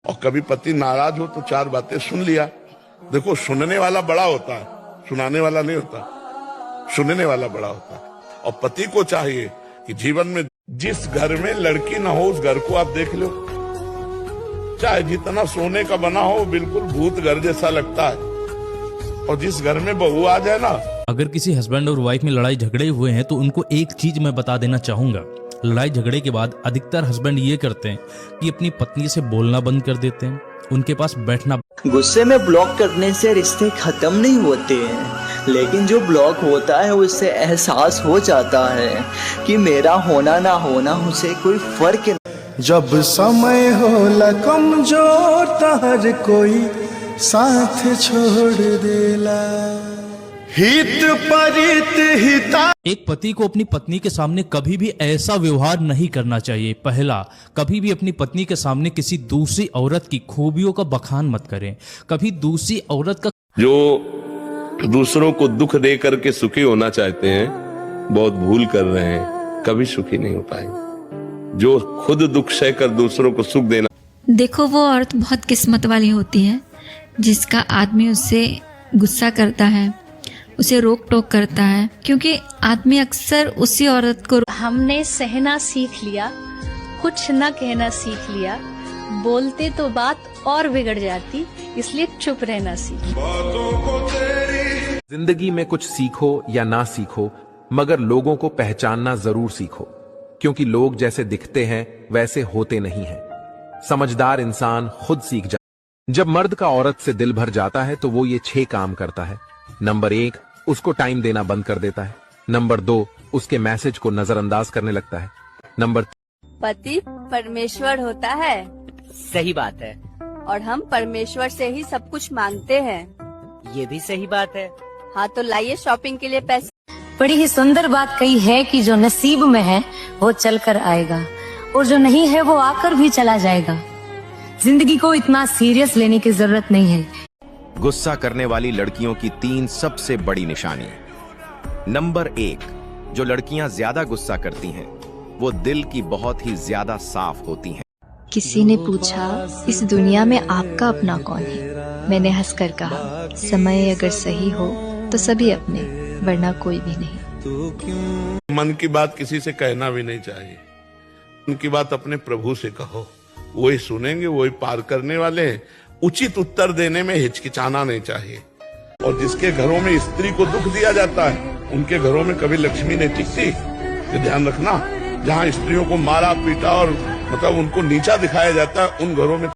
और कभी पति नाराज हो तो 4 बातें सुन लिया। देखो, सुनने वाला बड़ा होता है, सुनाने वाला नहीं होता। सुनने वाला बड़ा होता है। और पति को चाहिए कि जीवन में जिस घर में लड़की ना हो उस घर को आप देख लो, चाहे जितना सोने का बना हो, बिल्कुल भूत घर जैसा लगता है। और जिस घर में बहू आ जाए ना, अगर किसी हस्बैंड और वाइफ में लड़ाई झगड़े हुए हैं तो उनको एक चीज मैं बता देना चाहूंगा। लड़ाई झगड़े के बाद अधिकतर हस्बैंड ये करते हैं कि अपनी पत्नी से बोलना बंद कर देते हैं, उनके पास बैठना। गुस्से में ब्लॉक करने से रिश्ते खत्म नहीं होते हैं, लेकिन जो ब्लॉक होता है उससे एहसास हो जाता है कि मेरा होना ना होना उसे कोई फर्क नहीं। जब समय होला कमजोर त हर कोई साथ छोड़ देला, हित परित हिता। एक पति को अपनी पत्नी के सामने कभी भी ऐसा व्यवहार नहीं करना चाहिए। पहला, कभी भी अपनी पत्नी के सामने किसी दूसरी औरत की खूबियों का बखान मत करें। कभी दूसरी औरत का जो दूसरों को दुख दे करके सुखी होना चाहते हैं, बहुत भूल कर रहे हैं, कभी सुखी नहीं हो पाएंगे। जो खुद दुख सहकर दूसरों को सुख देना। देखो, वो औरत बहुत किस्मत वाली होती है जिसका आदमी उससे गुस्सा करता है, उसे रोक टोक करता है, क्योंकि आदमी अक्सर उसी औरत को। हमने सहना सीख लिया, कुछ न कहना सीख लिया, बोलते तो बात और बिगड़ जाती, इसलिए चुप रहना सीख। जिंदगी में कुछ सीखो या ना सीखो, मगर लोगों को पहचानना जरूर सीखो, क्योंकि लोग जैसे दिखते हैं वैसे होते नहीं हैं। समझदार इंसान खुद सीख जाता है। जब मर्द का औरत से दिल भर जाता है तो वो ये 6 काम करता है। नंबर 1, उसको टाइम देना बंद कर देता है। नंबर 2, उसके मैसेज को नजरअंदाज करने लगता है। नंबर 3, पति परमेश्वर होता है। सही बात है। और हम परमेश्वर से ही सब कुछ मांगते हैं। ये भी सही बात है। हाँ, तो लाइए शॉपिंग के लिए पैसे। बड़ी ही सुंदर बात कही है कि जो नसीब में है वो चल कर आएगा, और जो नहीं है वो आकर भी चला जाएगा। जिंदगी को इतना सीरियस लेने की जरूरत नहीं है। गुस्सा करने वाली लड़कियों की 3 सबसे बड़ी निशानी। नंबर 1, जो लड़कियां ज्यादा गुस्सा करती हैं वो दिल की बहुत ही ज्यादा साफ होती हैं। किसी ने पूछा, इस दुनिया में आपका अपना कौन है? मैंने हंसकर कहा, समय अगर सही हो तो सभी अपने, वरना कोई भी नहीं। मन की बात किसी से कहना भी नहीं चाहिए। उनकी बात अपने प्रभु से कहो, वही सुनेंगे, वही पार करने वाले हैं। उचित उत्तर देने में हिचकिचाना नहीं चाहिए। और जिसके घरों में स्त्री को दुख दिया जाता है उनके घरों में कभी लक्ष्मी नहीं टिकती। ये ध्यान रखना। जहाँ स्त्रियों को मारा पीटा और मतलब उनको नीचा दिखाया जाता है, उन घरों में